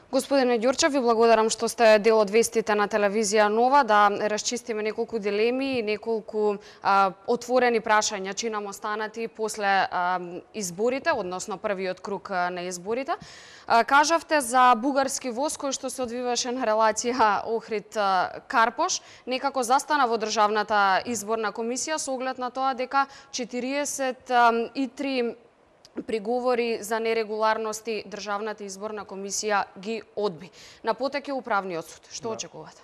Господине Ѓурчев, ви благодарам што сте дел од вестите на телевизија Нова, да расчистиме неколку дилеми и неколку отворени прашања чи нам останати после изборите, односно првиот круг на изборите. Кажавте за бугарски воз кој што се одвиваше на релација Охрид-Карпош, некако застана во Државната изборна комисија со оглед на тоа дека 43 приговори за нерегуларности Државната изборна комисија ги одби. На потек е управниот суд. Што очекувате?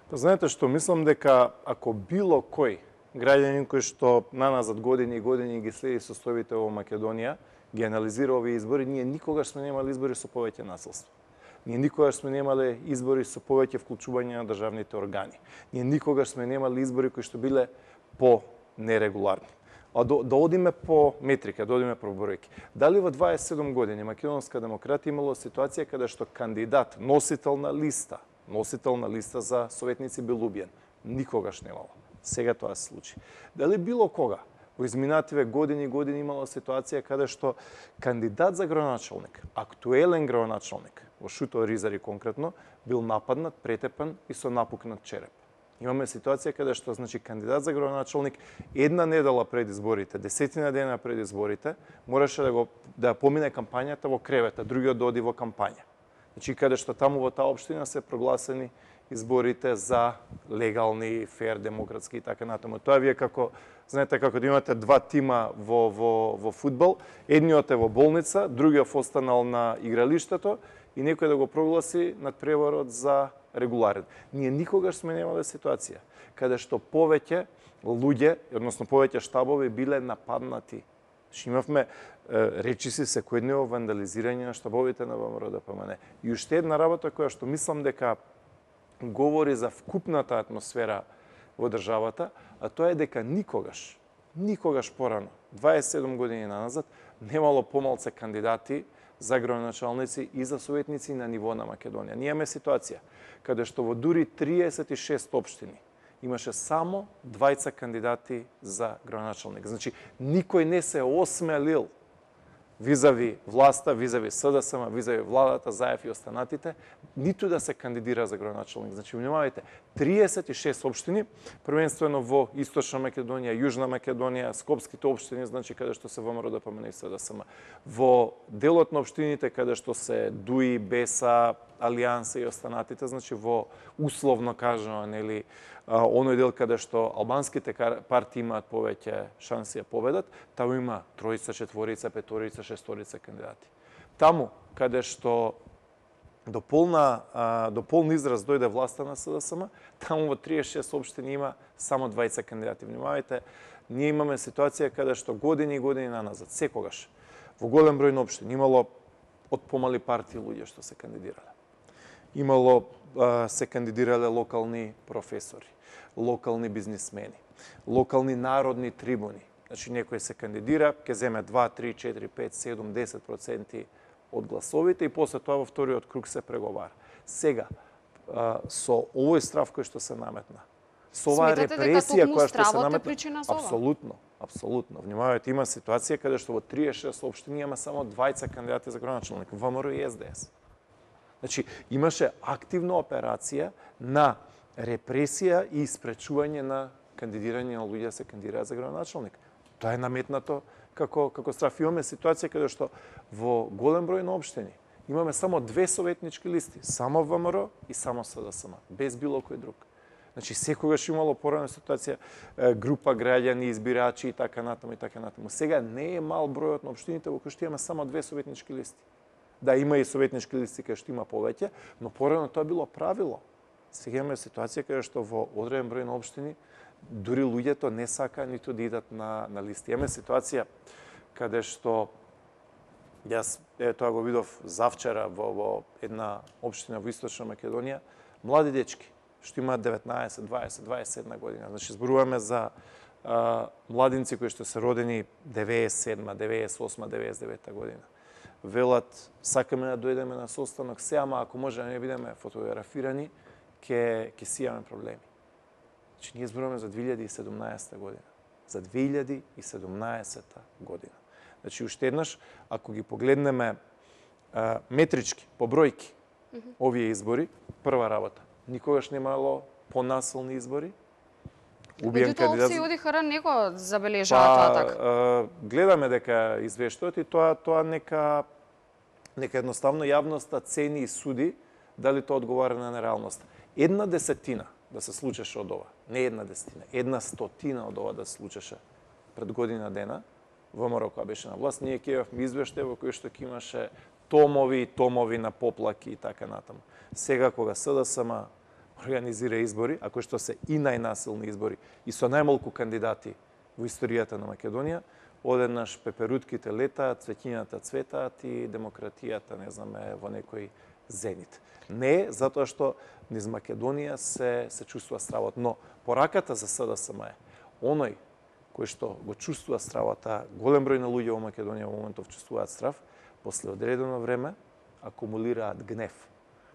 Па знаете што, мислам дека ако било кој граѓанин кој што наназад години и години ги следи состојбите во Македонија, ги анализира овие избори, ние никогаш сме немали избори со повеќе насилство. Ние никогаш сме немале избори со повеќе вклучување на државните органи. Ние никогаш сме немали избори кои што биле по нерегуларни. А да одиме по метрика, да одиме по бројки. Дали во 27 години Македонска демократија имало ситуација каде што кандидат, носител на листа за советници бил убиен? Никогаш немало. Сега тоа се случи. Дали било кога во изминативе години имало ситуација каде што кандидат за градоначалник, актуелен градоначалник, во Шуто Ризари конкретно, бил нападнат, претепан и со напукнат череп? Имаме ситуација каде што кандидат за градоначалник една недела пред изборите, десетина дена пред изборите, мораше да помине кампањата во кревета, другиот да оди во кампања. Каде што таму во таа општина се прогласени изборите за легални, фер, демократски и така натаму. Тоа вие како знаете како да имате два тима во фудбал, едниот е во болница, другиот останал на игралиштето и некој да го прогласи надпреварот за регуларен. Ние никогаш сме немале ситуација каде што повеќе луѓе, односно повеќе штабови биле нападнати. Имавме речиси секојдневно вандализирање на штабовите на ВМРО-ДПМН. И уште една работа која што мислам дека говори за вкупната атмосфера во државата, а тоа е дека никогаш порано, 27 години наназад, немало помалце кандидати за градоначалници и за советници на ниво на Македонија. Ние имаме ситуација каде што во дури 36 општини имаше само 20 кандидати за градоначалник. Значи, никој не се осмелил визави власта, визави СДСМ, визави владата, Заев и останатите, ниту да се кандидира за градоначалник. Значи, внимавајте, 36 општини, првенствено во Источна Македонија, Јужна Македонија, Скопските општини, значи каде што се ВМРО-ДПМН и СДСМ. Во делот на општините каде што се ДУИ, БЕСА, Алијанса и останатите, значи во условно кажано, нели, оној дел каде што албанските партии имаат повеќе шанси да победат, таму има тројца, четворица, петорица, шесторица кандидати. Таму каде што до полн израз дојде власта на СДСМ, таму во 36 општини има само 20 кандидати. Внимавајте, ние имаме ситуација каде што години и години наназад, секогаш, во голем број на општини имало од помали партии луѓе што се кандидирале. Имало се кандидирале локални професори, локални бизнисмени, локални народни трибуни. Значи, некој се кандидира, ќе земе 2, 3, 4, 5, 7, 10% од гласовите и после тоа во вториот круг се преговара. Сега, со овој страв кој што се наметна, со оваа репресија која што се наметна, апсолутно. Внимавајте, има ситуација каде што во 36 општини има само 20 кандидати за градоначалник, ВМРО и СДС. Значи, имаше активна операција на репресија и испречување на кандидирање на луѓе да се кандидираат за градоначалник. Тоа е наметнато како страв. Имаме ситуација каде што во голем број на општини имаме само две советнички листи, само ВМРО и само СДСМ, без било кој друг. Значи, секогаш имало порано ситуација, група граѓани, избирачи и така натаму. Сега не е мал бројот на општините во кои што имаме само две советнички листи. Да, има и советнички листи кај што има повеќе, но порано тоа било правило. Сега имаме ситуација каде што во одреден број на општини дури луѓето не сака ниту да идат на листи. Имаме ситуација каде што јас тоа го видов завчера во една општина во Источна Македонија, млади дечки што имаат 19, 20, 21 година. Значи, зборуваме за младинци кои што се родени 97, 98, 99 година. Велат, сакаме да дојдеме на состанок, се, ама ако може да не бидеме фотографирани, ќе си имаме проблеми. Значи, ние зборуваме за 2017 година. За 2017 година. Значи, уште еднаш, ако ги погледнеме метрички, по бројки, овие избори, прва работа. Никогаш немало понасилни избори. Меѓутоа, опција и ОДИХР не го забележаа тоа така. Гледаме дека извештајот и тоа нека едноставно јавноста цени и суди дали тоа одговара на реалноста. 1/10 да се случеше од ова, не 1/10, 1/100 од ова да се случеше пред година дена, ВМРО кога беше на власт, ние ќе имавме извештај во кој што ќе имаше томови и томови на поплаки и така натаму. Сега кога СДСМ организира избори, а кои што се и најнасилни избори и со најмалку кандидати во историјата на Македонија, одеднаш пеперутките летаат, цвеќињата цветаат и демократијата, не знаме, во некој зенит. Не, затоа што низ Македонија се чувствува стравот, но пораката за СДСМ е оној кој што го чувствува стравата, голем број на луѓе во Македонија во моментов чувствуваат страв, после одредено време акумулираат гнев,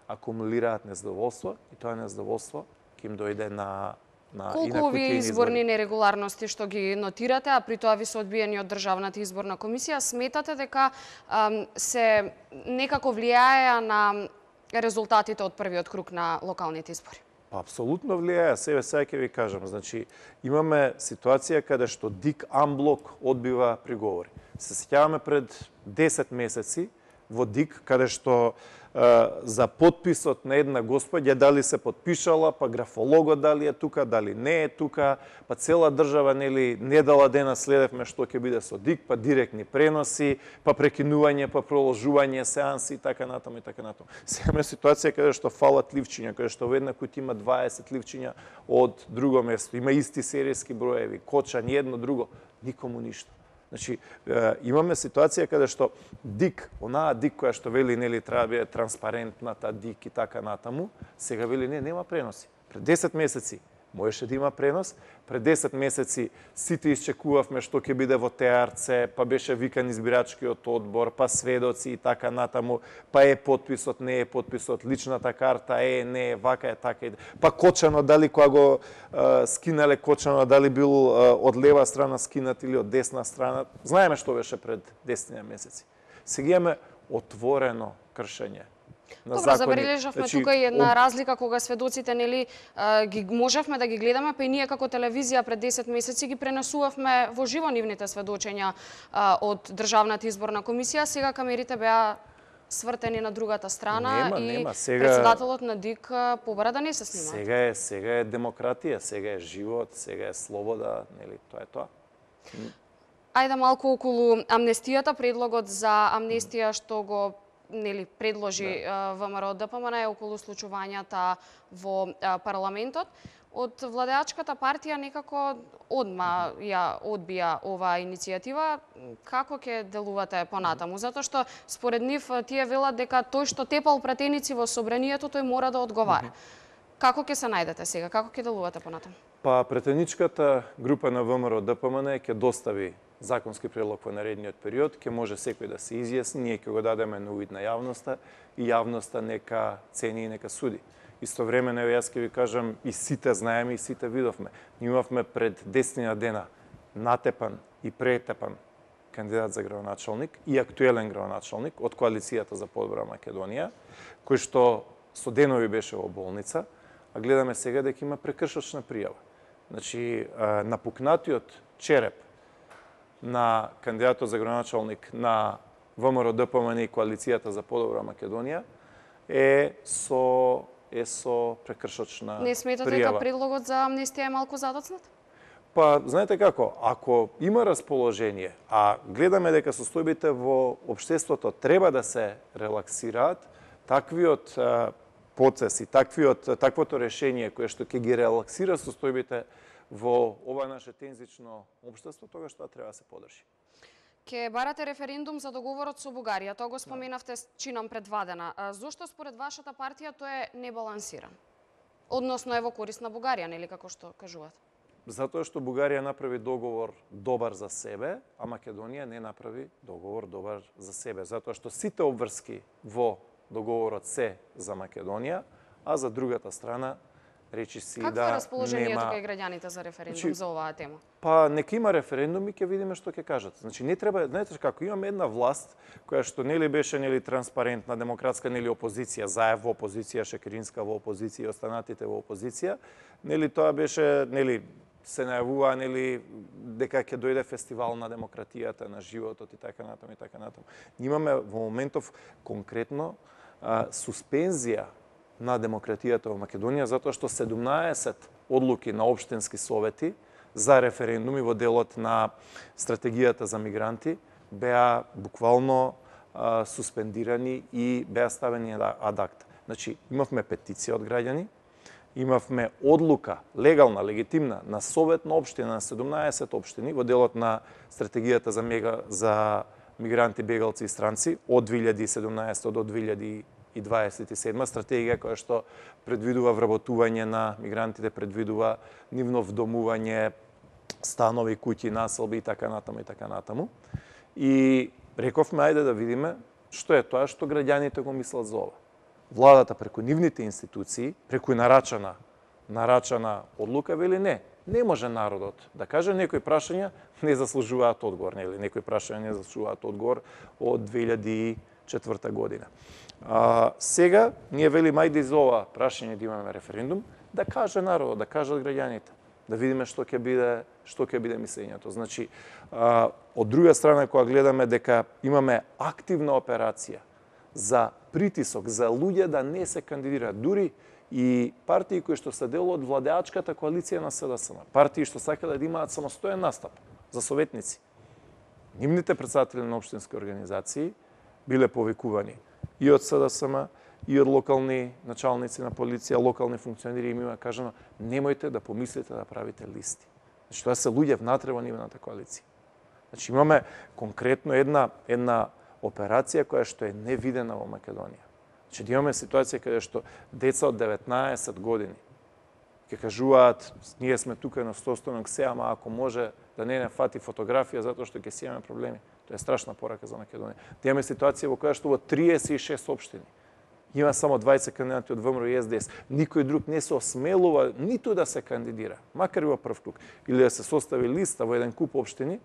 акумулираат незадоволство и тоа незадоволство ќе им дојде на Колку овие изборни нерегуларности што ги нотирате, а при тоа ви се одбиени од Државната изборна комисија, сметате дека се некако влијаеа на резултатите од првиот круг на локалните избори? Апсолутно влијае, сега ќе ви кажам. Значи, имаме ситуација каде што ДИК амблок одбива приговори. Се сеќаваме пред 10 месеци во ДИК, каде што за подписот на една господја дали се подпишала, па графологот дали е тука, дали не е тука, па цела држава недела дена следевме што ќе биде со ДИК, па директни преноси, па прекинување, па проложување сеанси и така натаму и така натаму. Сега имаме ситуација каде што фалат ливчиња, каде што во една куќа има 20 ливчиња од друго место, има исти серијски броеви, кочање, едно друго, никому ништо. Значи, имаме ситуација каде што ДИК, онаа ДИК која што вели треба да биде транспарентната ДИК и така натаму, сега вели нема преноси. Пред 10 месеци можеше да има пренос, пред 10 месеци сите исчекувавме што ќе биде во ТРЦ, па беше викан избирачкиот одбор, па сведоци и така натаму, па е подписот, не е подписот, личната карта не е, вака е, така и па кочано, дали кога го скинале кочано, дали бил од лева страна скинат или од десна страна. Знаеме што беше пред 10 месеци. Сега имаме отворено кршење на Добро, закони. забележавме тука и една разлика кога сведоците ги можевме да ги гледаме, па и ние како телевизија пред 10 месеци ги пренесувавме во живо нивните сведочења од Државната изборна комисија. Сега камерите беа свртени на другата страна нема. Сега председателот на ДИК побара да не се снима. Сега е демократија, сега е живот, сега е слобода, тоа е тоа. Ајде малку околу амнестијата, предлогот за амнестија што го предложи ВМРО ДПМН е околу случувањата во парламентот. Од владеачката партија некако одма ја одбија оваа иницијатива. Како ќе делувате понатаму? Затоа што според нив тие велат дека тој што тепал пратеници во собранието, тој мора да одговара. Како ќе се најдете сега? Како ќе делувате понатаму? Па претеничката група на ВМРО ДПМН ќе достави законски предлог во наредниот период, ќе може секој да се изјасни, ние ќе го дадеме на увид на јавноста и јавноста нека цени и нека суди. Истовремено, јас ќе ви кажам, и сите знаеме и сите видовме. Ние имавме пред 10 дена натепан и претепан кандидат за градоначалник и актуелен градоначалник од Коалицијата за подобра Македонија, кој што со денови беше во болница, а гледаме сега дека има прекршочна пријава. Значи, напукнатиот череп на кандидатот за градоначалник на ВМРО ДПМН и Коалицијата за подобра Македонија е со прекршочна пријава. Не сметате дека предлогот за амнестија е малку задоцнат? Па, знаете како, ако има расположение, а гледаме дека состојбите во општеството треба да се релаксираат, таквиот процес и таквото решение кое што ќе ги релаксира состојбите во ова наше тензично општество, тогаш тоа треба да се подржи. Ке барате референдум за договорот со Бугарија. Тоа го споменавте чинам пред 2 дена. Зошто според вашата партија тој е небалансиран? Односно е во корист на Бугарија, нели како што кажувате? Затоа што Бугарија направи договор добар за себе, а Македонија не направи договор добар за себе. Затоа што сите обврски во договорот се за Македонија, а за другата страна речиси Какво е да расположението нема... кај граѓаните за референдум Значи, за оваа тема? Па нека има референдум и ќе видиме што ќе кажат. Значи не треба, знаете како, имаме една власт која што нели беше нели транспарентна, демократска, нели опозиција, Заев во опозиција, Шекеринска во опозиција, останатите во опозиција, нели тоа беше нели се најавува нели дека ќе дојде фестивал на демократијата, на животот и така натаму и така натаму. Имаме во моментов конкретно суспензија на демократијата во Македонија затоа што 17 одлуки на општински совети за референдуми во делот на стратегијата за мигранти беа буквално суспендирани и беа ставени ад акта. Значи, имавме петиција од граѓани, имавме одлука, легална, легитимна, на Совет на општина, на 17 општини во делот на стратегијата за мигранти, бегалци и странци од 2017 до 2027 стратегија која што предвидува вработување на мигрантите, предвидува нивно вдомување, станови, куќи, населби и така натаму и така натаму. И рековме ајде да видиме што е тоа што граѓаните го мислат за ова. Владата преку нивните институции, преку нарачана одлука вели не може народот да каже некои прашања не заслужуваат одговор, нели некои прашања не заслужуваат одговор од 2004 година. Сега ние велиме ајде за ова прашање да имаме референдум, да каже народот, да кажат граѓаните, да видиме што ќе биде мислењето. Значи, од друга страна кога гледаме дека имаме активна операција за притисок за луѓе да не се кандидираат, дури и партии кои што се дел од владеачката коалиција на СДСМ, партии што сакале да имаат самостоен настап за советници. Нивните претседатели на општински организации биле повикувани и од СДСМ, и од локални началници на полиција, локални функционери, им има кажано немојте да помислите да правите листи. Значи тоа се луѓе внатре во нивната коалиција. Значи имаме конкретно една операција која што е невидена во Македонија. Значи да имаме ситуација каде што деца од 19 години ќе кажуваат ние сме тука на состанок се, ама ако може да не фати фотографија затоа што ќе си имаме проблеми. Тоа е страшна порака за Македонија. Да имаме ситуација во која што во 36 општини има само 20 кандидати од ВМРО и СДС. Никој друг не се осмелува ниту да се кандидира, макар и во прв круг, или да се состави листа во еден куп општини.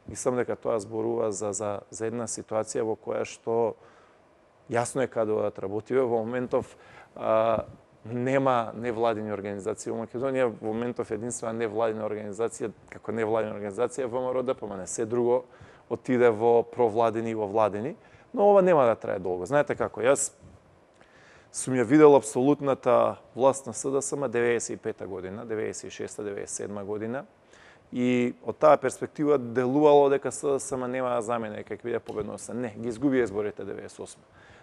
Мислам дека тоа зборува за една ситуација во која што јасно е каде да работиме. Во моментов нема невладини организации во Македонија. Во моментов единствена невладина организација, како невладина организација ВМРО ДПМН. Се друго отиде во провладени и во владени, но ова нема да трае долго. Знаете како, јас сум ја видел апсолутната власт на СДСМ 95 година, 96-97 година. И од таа перспектива делувало дека СДСМ нема да замине како биде победноста. Не, ги изгуби изборите 98.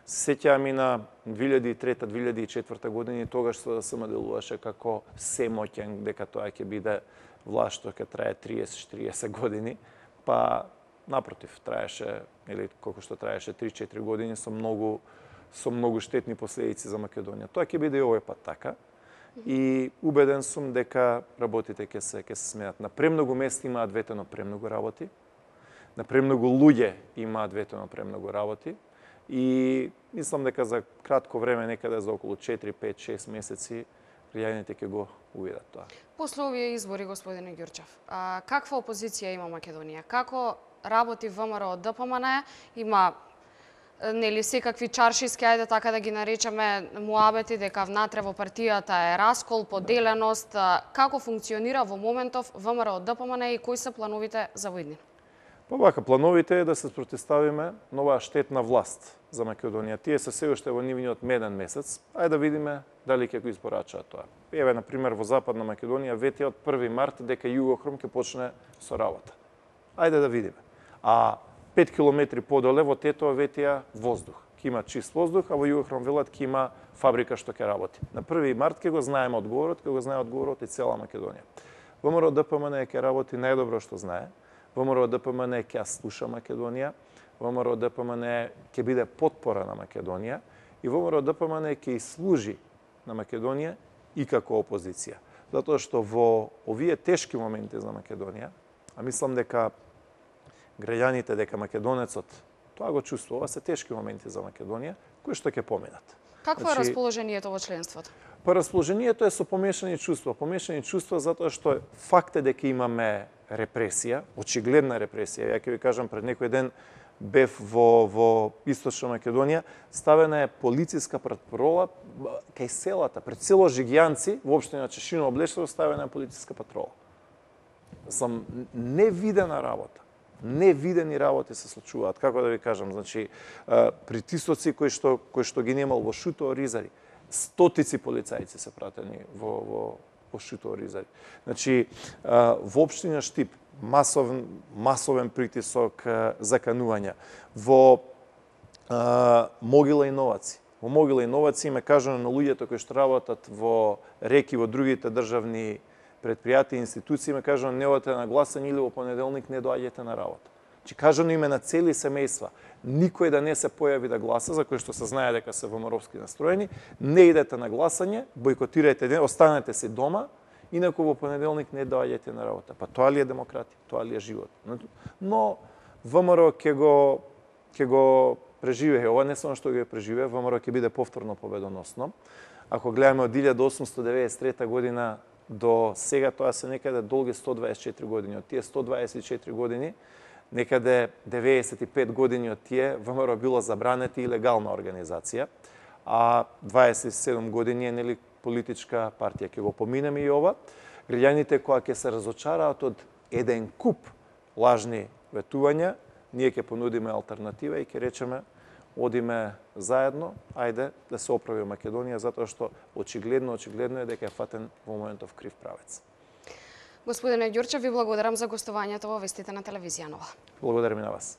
Сеќавам и на 2003-2004 години, тогаш СДСМ делуваше како семоќен дека тоа ќе биде власт што ќе трае 30-40 години, па напротив, траеше, или колку што траеше 3-4 години со многу штетни последици за Македонија. Тоа ќе биде и овој пат така. И убеден сум дека работите ќе се сменат. На премногу места имаат ветено премногу работи. На премногу луѓе имаат ветено премногу работи. И мислам дека за кратко време, некаде за околу 4, 5, 6 месеци, граѓаните ќе го увидат тоа. После овие избори, господине Ѓурчев, каква опозиција има Македонија? Како работи ВМРО ДПМН? Има нели секакви чаршиски, ајде така да ги наречеме, муабети дека внатре во партијата е раскол, поделеност. Како функционира во моментов ВМРО ДПМН и кои се плановите за воиднина? Па вака, плановите е да се спротивставиме на оваа штетна власт за Македонија. Тие се се уште во нивниот меден месец. Ајде да видиме дали ќе го испорачаат тоа. Еве, на пример, во Западна Македонија ветија од 1 март дека Југохром ќе почне со работа. Ајде да видиме. А 5 километри подоле во Тетоа ветија воздух. Ќе има чист воздух, а во Југохром велат ќе има фабрика што ќе работи. На 1 март ќе го знаеме одговорот, ќе го знае одговорот и цела Македонија. ВМРО ДПМН ќе работи најдобро што знае. ВМРО ДПМН ќе слуша Македонија. ВМРО ДПМН ќе биде потпора на Македонија и ВМРО ДПМН ќе служи на Македонија и како опозиција. Затоа што во овие тешки моменти за Македонија, а мислам дека граѓаните, дека македонецот тоа го чувствува, се тешки моменти за Македонија, кои што ќе поминат. Какво е расположението во членството? Па расположението е со помешани чувства. Помешани чувства затоа што факт е дека имаме репресија, очигледна репресија. Ја ќе ви кажам, пред некој ден бев во Источна Македонија, ставена е полициска патрола кај селата, пред село Жигјанци, во општина Чешиново Блешево, ставена е полициска патрола. Сам невидена работа. Невидени работи се случуваат, како да ви кажам, значи притисоци кои што ги немал во Шутово Ризари. Стотици полицајци се пратени во Шутово Ризари. Значи во општина Штип масовен притисок, заканувања. Во Могила и Новаци. Во Могила и Новаци им е кажано на луѓето кои што работат во реки во другите државни предпријатија и институции, им е кажано не одете на гласање или во понеделник не доаѓате на работа. Значи кажано име на цели семејства, никој да не се појави да гласа, за кој што се знае дека се ВМРО-вски настроени, не идете на гласање, бойкотирајте ден, останете си дома, инаку во понеделник не доаѓате на работа. Па тоа ли е демократија, тоа ли е живот? Но ВМРО ќе го преживее, ова не само што го преживее, ВМРО ќе биде повторно победоносно. Ако гледаме од 1893 година до сега, тоа се некаде долги 124 години. Од тие 124 години, некаде 95 години од тие, ВМРО било забранета и легална организација, а 27 години е нели политичка партија. Ќе го поминеме и ова. Граѓаните кои ќе се разочараат од еден куп лажни ветувања, ние ќе понудиме алтернатива и ќе речеме одиме заедно, ајде да се оправи Македонија, затоа што очигледно е дека е фатен во моментов крив правец. Господине Ѓурчев, ви благодарам за гостувањето во вестите на телевизија Нова. Благодарам и на вас.